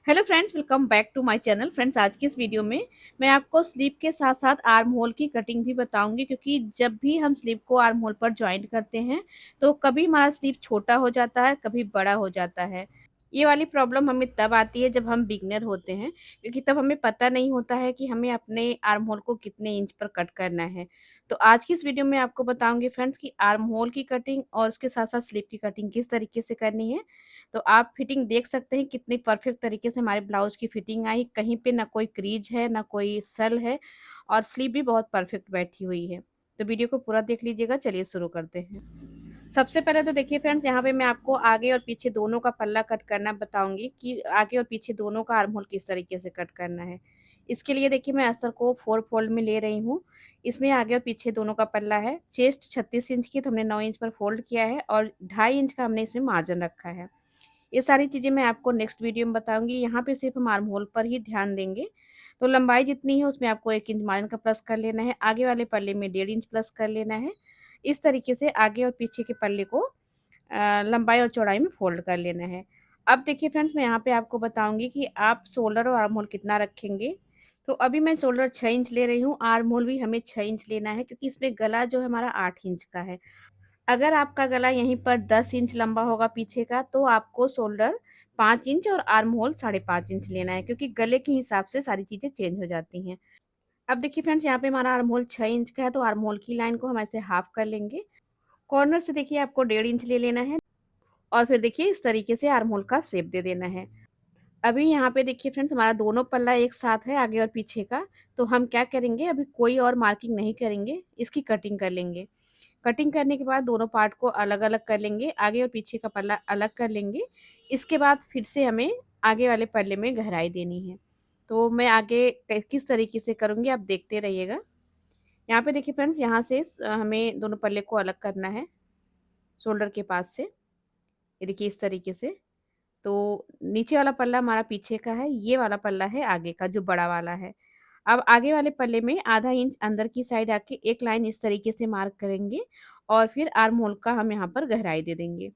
Hello friends, welcome back to my channel. Friends, आज की इस वीडियो में मैं आपको स्लीव के साथ साथ आर्म होल की कटिंग भी बताऊंगी, क्योंकि जब भी हम स्लीव को आर्म होल पर ज्वाइन करते हैं तो कभी हमारा स्लीव छोटा हो जाता है, कभी बड़ा हो जाता है। ये वाली प्रॉब्लम हमें तब आती है जब हम बिगनर होते हैं, क्योंकि तब हमें पता नहीं होता है कि हमें अपने आर्म होल को कितने इंच पर कट करना है। तो आज की इस वीडियो में आपको बताऊंगी फ्रेंड्स कि आर्म होल की कटिंग और उसके साथ साथ स्लीव की कटिंग किस तरीके से करनी है। तो आप फिटिंग देख सकते हैं कितनी परफेक्ट तरीके से हमारे ब्लाउज की फिटिंग आई। कहीं पे ना कोई क्रीज है, ना कोई सल है, और स्लीव भी बहुत परफेक्ट बैठी हुई है। तो वीडियो को पूरा देख लीजिएगा। चलिए शुरू करते हैं। सबसे पहले तो देखिए फ्रेंड्स, यहाँ पे मैं आपको आगे और पीछे दोनों का पल्ला कट करना बताऊंगी कि आगे और पीछे दोनों का आर्म होल किस तरीके से कट करना है। इसके लिए देखिए मैं अस्तर को 4 फोल्ड में ले रही हूँ। इसमें आगे और पीछे दोनों का पल्ला है। चेस्ट 36 इंच की, तो हमने 9 इंच पर फोल्ड किया है और 2.5 इंच का हमने इसमें मार्जिन रखा है। ये सारी चीज़ें मैं आपको नेक्स्ट वीडियो में बताऊंगी। यहाँ पे सिर्फ हम आर्म होल पर ही ध्यान देंगे। तो लंबाई जितनी है उसमें आपको 1 इंच मार्जिन का प्लस कर लेना है। आगे वाले पल्ले में 1.5 इंच प्लस कर लेना है। इस तरीके से आगे और पीछे के पल्ले को लंबाई और चौड़ाई में फोल्ड कर लेना है। अब देखिए फ्रेंड्स, मैं यहाँ पे आपको बताऊंगी कि आप शोल्डर और आर्म होल कितना रखेंगे। तो अभी मैं शोल्डर 6 इंच ले रही हूँ, आर्म होल भी हमें 6 इंच लेना है, क्योंकि इसमें गला जो है हमारा 8 इंच का है। अगर आपका गला यहीं पर 10 इंच लंबा होगा पीछे का, तो आपको शोल्डर 5 इंच और आर्म होल 5.5 इंच लेना है, क्योंकि गले के हिसाब से सारी चीज़ें चेंज हो जाती हैं। अब देखिए फ्रेंड्स, यहाँ पे हमारा आर्म होल 6 इंच का है, तो आर्म होल की लाइन को हम ऐसे हाफ कर लेंगे। कॉर्नर से देखिए आपको 1.5 इंच ले लेना है, और फिर देखिए इस तरीके से आर्म होल का शेप दे देना है। अभी यहाँ पे देखिए फ्रेंड्स, हमारा दोनों पल्ला एक साथ है आगे और पीछे का। तो हम क्या करेंगे, अभी कोई और मार्किंग नहीं करेंगे, इसकी कटिंग कर लेंगे। कटिंग करने के बाद दोनों पार्ट को अलग अलग कर लेंगे, आगे और पीछे का पल्ला अलग कर लेंगे। इसके बाद फिर से हमें आगे वाले पल्ले में गहराई देनी है। तो मैं आगे किस तरीके से करूँगी आप देखते रहिएगा। यहाँ पे देखिए फ्रेंड्स, यहाँ से हमें दोनों पल्ले को अलग करना है शोल्डर के पास से। ये देखिए इस तरीके से। तो नीचे वाला पल्ला हमारा पीछे का है, ये वाला पल्ला है आगे का जो बड़ा वाला है। अब आगे वाले पल्ले में आधा इंच अंदर की साइड आके एक लाइन इस तरीके से मार्क करेंगे, और फिर आर्म होल का हम यहाँ पर गहराई दे देंगे।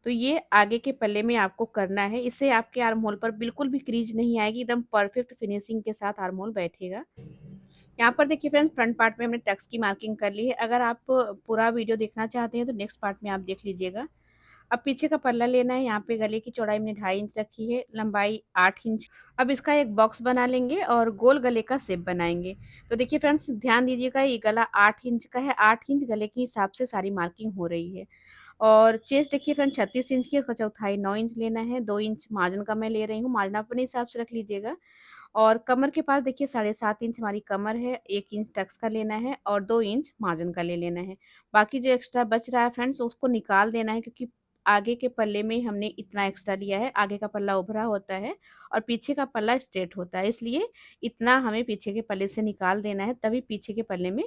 तो ये आगे के पल्ले में आपको करना है। इससे आपके आर्म होल पर बिल्कुल भी क्रीज नहीं आएगी, एकदम परफेक्ट फिनिशिंग के साथ आर्म होल बैठेगा। यहाँ पर देखिए फ्रेंड्स, फ्रंट पार्ट में हमने टक्स की मार्किंग कर ली है। अगर आप पूरा वीडियो देखना चाहते हैं तो नेक्स्ट पार्ट में आप देख लीजिएगा। अब पीछे का पल्ला लेना है। यहाँ पे गले की चौड़ाई मैंने 2.5 इंच रखी है, लंबाई 8 इंच। अब इसका एक बॉक्स बना लेंगे और गोल गले का शेप बनाएंगे। तो देखिए फ्रेंड्स, ध्यान दीजिएगा, ये गला 8 इंच का है। 8 इंच गले के हिसाब से सारी मार्किंग हो रही है। और चेस्ट देखिए फ्रेंड्स 36 इंच की, उसका चौथाई 9 इंच लेना है। 2 इंच मार्जिन का मैं ले रही हूँ, मार्जिन अपने हिसाब से रख लीजिएगा। और कमर के पास देखिए 7.5 इंच हमारी कमर है। 1 इंच टक्स का लेना है और 2 इंच मार्जिन का ले लेना है। बाकी जो एक्स्ट्रा बच रहा है फ्रेंड्स, उसको निकाल देना है, क्योंकि आगे के पल्ले में हमने इतना एक्स्ट्रा लिया है। आगे का पल्ला उभरा होता है और पीछे का पल्ला स्ट्रेट होता है, इसलिए इतना हमें पीछे के पल्ले से निकाल देना है, तभी पीछे के पल्ले में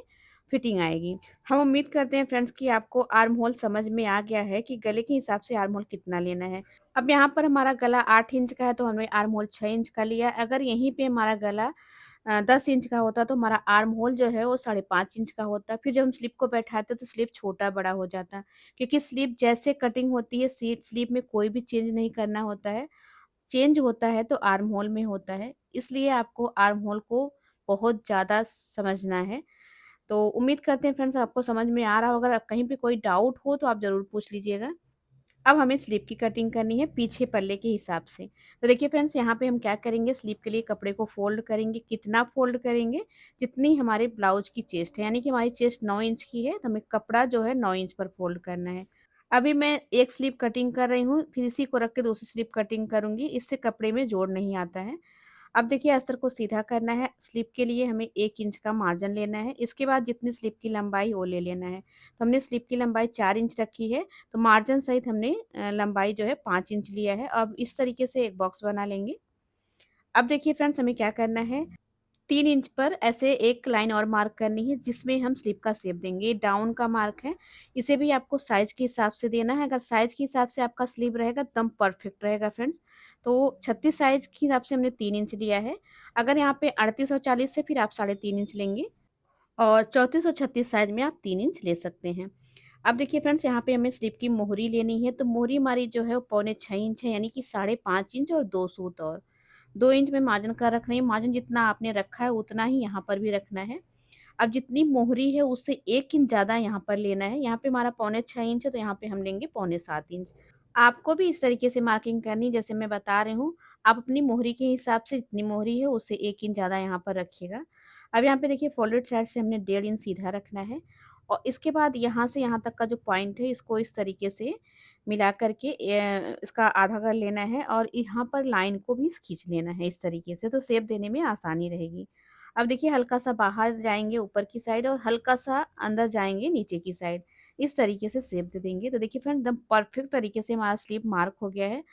फिटिंग आएगी। हम उम्मीद करते हैं फ्रेंड्स कि आपको आर्म होल समझ में आ गया है कि गले के हिसाब से आर्म होल कितना लेना है। अब यहाँ पर हमारा गला 8 इंच का है, तो हमने आर्म होल 6 इंच का लिया। अगर यहीं पे हमारा गला 10 इंच का होता, तो हमारा आर्म होल जो है वो 5.5 इंच का होता। फिर जब हम स्लीप को बैठाते तो स्लीप छोटा बड़ा हो जाता, क्योंकि स्लीप जैसे कटिंग होती है, स्लीप में कोई भी चेंज नहीं करना होता है। चेंज होता है तो आर्म होल में होता है, इसलिए आपको आर्म होल को बहुत ज़्यादा समझना है। तो उम्मीद करते हैं फ्रेंड्स आपको समझ में आ रहा होगा। अगर कहीं पे कोई डाउट हो तो आप ज़रूर पूछ लीजिएगा। अब हमें स्लीप की कटिंग करनी है पीछे पल्ले के हिसाब से। तो देखिए फ्रेंड्स, यहाँ पे हम क्या करेंगे, स्लीप के लिए कपड़े को फोल्ड करेंगे। कितना फोल्ड करेंगे, जितनी हमारे ब्लाउज की चेस्ट है, यानी कि हमारी चेस्ट 9 इंच की है, तो हमें कपड़ा जो है 9 इंच पर फोल्ड करना है। अभी मैं एक स्लीप कटिंग कर रही हूँ, फिर इसी को रख के दूसरी स्लीप कटिंग करूंगी। इससे कपड़े में जोड़ नहीं आता है। अब देखिए अस्तर को सीधा करना है। स्लीप के लिए हमें 1 इंच का मार्जिन लेना है। इसके बाद जितनी स्लीप की लंबाई वो ले लेना है। तो हमने स्लीप की लंबाई 4 इंच रखी है, तो मार्जिन सहित हमने लंबाई जो है 5 इंच लिया है। अब इस तरीके से एक बॉक्स बना लेंगे। अब देखिए फ्रेंड्स, हमें क्या करना है, 3 इंच पर ऐसे एक लाइन और मार्क करनी है, जिसमें हम स्लीप का शेप देंगे। ये डाउन का मार्क है, इसे भी आपको साइज के हिसाब से देना है। अगर साइज के हिसाब से आपका स्लीव रहेगा एकदम परफेक्ट रहेगा फ्रेंड्स। तो 36 साइज के हिसाब से हमने 3 इंच लिया है। अगर यहाँ पे 38 और 40 से फिर आप 3.5 इंच लेंगे, और 34 और 36 साइज में आप 3 इंच ले सकते हैं। अब देखिए फ्रेंड्स, यहाँ पे हमें स्लीप की मोहरी लेनी है। तो मोहरी हमारी जो है वो 5.25 इंच है, यानी कि 5.5 इंच और 2 सूत और। 2 इंच में मार्जिन का रख रही हूँ। मार्जिन जितना आपने रखा है उतना ही यहाँ पर भी रखना है। अब जितनी मोहरी है उससे 1 इंच ज़्यादा यहाँ पर लेना है। यहाँ पे हमारा पौने 6 इंच है तो यहाँ पे हम लेंगे पौने 7 इंच। आपको भी इस तरीके से मार्किंग करनी जैसे मैं बता रही हूँ। आप अपनी मोहरी के हिसाब से जितनी मोहरी है उससे 1 इंच ज़्यादा यहाँ पर रखिएगा। अब यहाँ पे देखिए फोल्डेड साइड से हमने 1.5 इंच सीधा रखना है और इसके बाद यहाँ से यहाँ तक का जो पॉइंट है इसको इस तरीके से मिला करके इसका आधा कर लेना है और यहाँ पर लाइन को भी खींच लेना है इस तरीके से, तो शेप देने में आसानी रहेगी। अब देखिए हल्का सा बाहर जाएँगे ऊपर की साइड और हल्का सा अंदर जाएँगे नीचे की साइड। इस तरीके से शेप दे देंगे। तो देखिए फ्रेंड एकदम परफेक्ट तरीके से हमारा स्लीव मार्क हो गया है।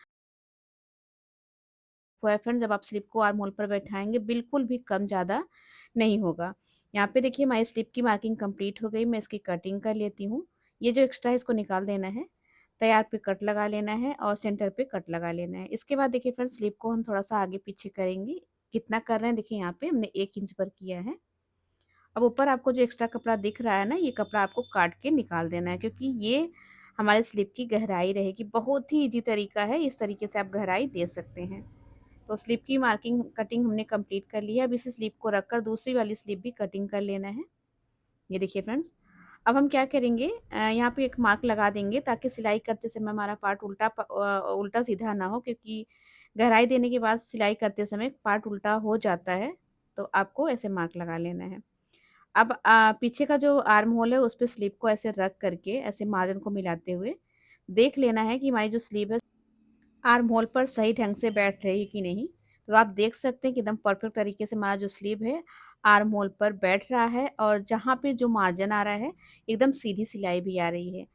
फ्रेंड जब आप स्लीव को आर्म होल पर बैठाएँगे बिल्कुल भी कम ज़्यादा नहीं होगा। यहाँ पे देखिए हमारी स्लीव की मार्किंग कंप्लीट हो गई। मैं इसकी कटिंग कर लेती हूँ। ये जो एक्स्ट्रा है इसको निकाल देना है। तैयार पे कट लगा लेना है और सेंटर पे कट लगा लेना है। इसके बाद देखिए फ्रेंड स्लीव को हम थोड़ा-सा आगे-पीछे करेंगे। कितना कर रहे हैं देखिए यहाँ पे हमने 1 इंच पर किया है। अब ऊपर आपको जो एक्स्ट्रा कपड़ा दिख रहा है ना, ये कपड़ा आपको काट के निकाल देना है क्योंकि ये हमारे स्लीव की गहराई रहेगी। बहुत ही ईज़ी तरीका है, इस तरीके से आप गहराई दे सकते हैं। तो स्लीव की मार्किंग कटिंग हमने कंप्लीट कर ली है। अब इस स्लीव को रखकर दूसरी वाली स्लीव भी कटिंग कर लेना है। ये देखिए फ्रेंड्स, अब हम क्या करेंगे यहाँ पे एक मार्क लगा देंगे ताकि सिलाई करते समय हमारा पार्ट उल्टा सीधा ना हो क्योंकि गहराई देने के बाद सिलाई करते समय पार्ट उल्टा हो जाता है, तो आपको ऐसे मार्क लगा लेना है। अब पीछे का जो आर्म होल है उस पे स्लीव को ऐसे रख करके ऐसे मार्जिन को मिलाते हुए देख लेना है कि हमारी जो स्लीव है आर्म होल पर सही ढंग से बैठ रही है कि नहीं। तो आप देख सकते हैं कि एकदम परफेक्ट तरीके से हमारा जो स्लीव है आर्म होल पर बैठ रहा है और जहाँ पे जो मार्जिन आ रहा है एकदम सीधी सिलाई भी आ रही है।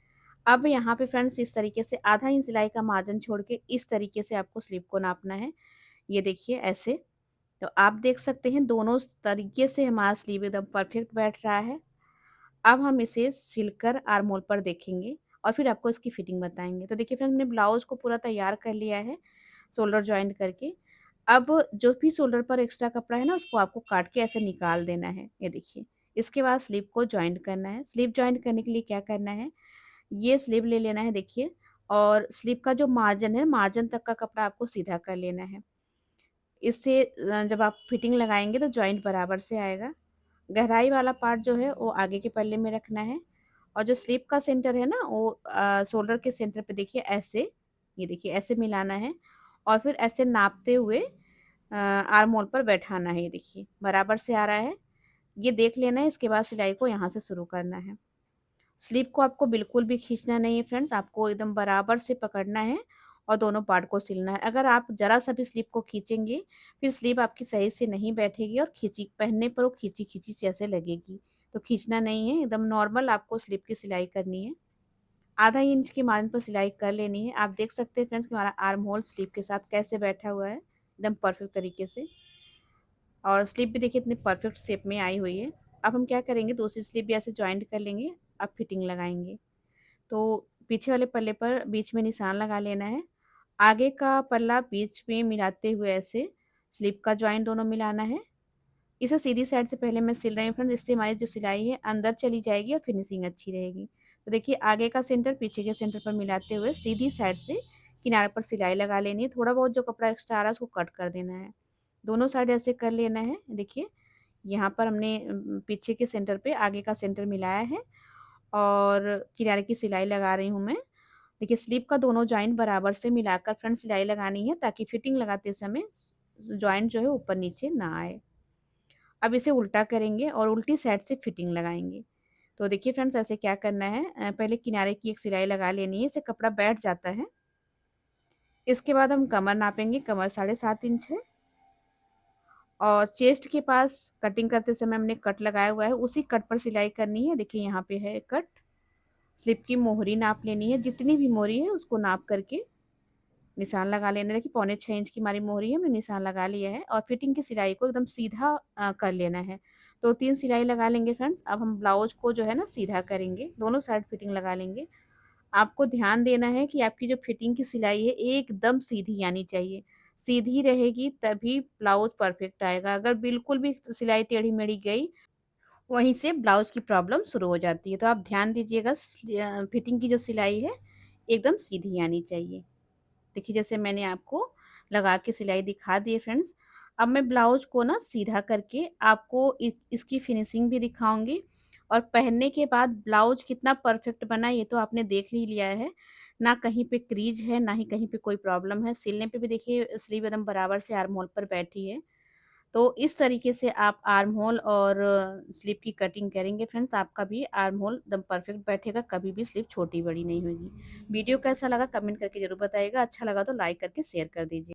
अब यहाँ पे फ्रेंड्स इस तरीके से आधा इंच सिलाई का मार्जिन छोड़ के इस तरीके से आपको स्लीव को नापना है। ये देखिए ऐसे। तो आप देख सकते हैं दोनों तरीके से हमारा स्लीव एकदम परफेक्ट बैठ रहा है। अब हम इसे सिलकर आर्म होल पर देखेंगे और फिर आपको इसकी फिटिंग बताएँगे। तो देखिए फ्रेंड हमने ब्लाउज़ को पूरा तैयार कर लिया है, शोल्डर जॉइंट करके। अब जो भी शोल्डर पर एक्स्ट्रा कपड़ा है ना उसको आपको काट के ऐसे निकाल देना है, ये देखिए। इसके बाद स्लीव को जॉइंट करना है। स्लीव जॉइंट करने के लिए क्या करना है, ये स्लीव ले लेना है देखिए और स्लीव का जो मार्जिन है, मार्जिन तक का कपड़ा आपको सीधा कर लेना है। इससे जब आप फिटिंग लगाएँगे तो जॉइंट बराबर से आएगा। गहराई वाला पार्ट जो है वो आगे के पल्ले में रखना है और जो स्लीव का सेंटर है ना वो शोल्डर के सेंटर पे देखिए ऐसे, ये देखिए ऐसे मिलाना है और फिर ऐसे नापते हुए आर्म होल पर बैठाना है। ये देखिए बराबर से आ रहा है, ये देख लेना है। इसके बाद सिलाई को यहाँ से शुरू करना है। स्लीव को आपको बिल्कुल भी खींचना नहीं है फ्रेंड्स, आपको एकदम बराबर से पकड़ना है और दोनों पार्ट को सिलना है। अगर आप ज़रा सा भी स्लीव को खींचेंगे, फिर स्लीव आपकी सही से नहीं बैठेगी और खींची पहनने पर वो खींची-खींची जैसे लगेगी। तो खींचना नहीं है, एकदम नॉर्मल आपको स्लीव की सिलाई करनी है। आधा इंच की मार्जिन पर सिलाई कर लेनी है। आप देख सकते हैं फ्रेंड्स कि हमारा आर्म होल स्लीव के साथ कैसे बैठा हुआ है, एकदम परफेक्ट तरीके से। और स्लीव भी देखिए इतनी परफेक्ट शेप में आई हुई है। अब हम क्या करेंगे, दूसरी स्लीव भी ऐसे जॉइंट कर लेंगे, अब फिटिंग लगाएँगे। तो पीछे वाले पल्ले पर बीच में निशान लगा लेना है। आगे का पल्ला बीच में मिलाते हुए ऐसे स्लिप का जॉइंट दोनों मिलाना है। इसे सीधी साइड से पहले मैं सिल रही हूँ फ्रेंड्स, इससे हमारी जो सिलाई है अंदर चली जाएगी और फिनिशिंग अच्छी रहेगी। तो देखिए आगे का सेंटर पीछे के सेंटर पर मिलाते हुए सीधी साइड से किनारे पर सिलाई लगा लेनी है। थोड़ा बहुत जो कपड़ा एक्स्ट्रा आ रहा है उसको कट कर देना है। दोनों साइड ऐसे कर लेना है। देखिए यहाँ पर हमने पीछे के सेंटर पे आगे का सेंटर मिलाया है और किनारे की सिलाई लगा रही हूँ मैं। देखिए स्लीव का दोनों जॉइंट बराबर से मिलाकर फ्रंट सिलाई लगानी है ताकि फिटिंग लगाते समय जॉइंट जो है ऊपर नीचे ना आए। अब इसे उल्टा करेंगे और उल्टी साइड से फिटिंग लगाएंगे। तो देखिए फ्रेंड्स ऐसे क्या करना है, पहले किनारे की एक सिलाई लगा लेनी है, इससे कपड़ा बैठ जाता है। इसके बाद हम कमर नापेंगे, कमर 7.5 इंच है और चेस्ट के पास कटिंग करते समय हमने कट लगाया हुआ है, उसी कट पर सिलाई करनी है। देखिए यहाँ पे है कट। स्लिप की मोहरी नाप लेनी है, जितनी भी मोहरी है उसको नाप करके निशान लगा लेना। देखिए पौने 6 इंच की हमारी मोहरी है, हमने निशान लगा लिया है और फिटिंग की सिलाई को एकदम सीधा कर लेना है। तो 3 सिलाई लगा लेंगे फ्रेंड्स। अब हम ब्लाउज को जो है ना सीधा करेंगे, दोनों साइड फिटिंग लगा लेंगे। आपको ध्यान देना है कि आपकी जो फिटिंग की सिलाई है एकदम सीधी आनी चाहिए। सीधी रहेगी तभी ब्लाउज परफेक्ट आएगा। अगर बिल्कुल भी सिलाई टेढ़ी-मेढ़ी गई, वहीं से ब्लाउज की प्रॉब्लम शुरू हो जाती है। तो आप ध्यान दीजिएगा फिटिंग की जो सिलाई है एकदम सीधी आनी चाहिए। देखिए जैसे मैंने आपको लगा के सिलाई दिखा दिए फ्रेंड्स। अब मैं ब्लाउज को ना सीधा करके आपको इसकी फिनिशिंग भी दिखाऊंगी, और पहनने के बाद ब्लाउज कितना परफेक्ट बना ये तो आपने देख ही लिया है। ना कहीं पे क्रीज है, ना ही कहीं पे कोई प्रॉब्लम है। सिलने पे भी देखिए स्लीव एकदम बराबर से आर्म होल पर बैठी है। तो इस तरीके से आप आर्म होल और स्लीव की कटिंग करेंगे फ्रेंड्स, आपका भी आर्म होल एकदम परफेक्ट बैठेगा, कभी भी स्लीव छोटी बड़ी नहीं होगी। वीडियो कैसा लगा कमेंट करके जरूर बताइएगा, अच्छा लगा तो लाइक करके शेयर कर दीजिए।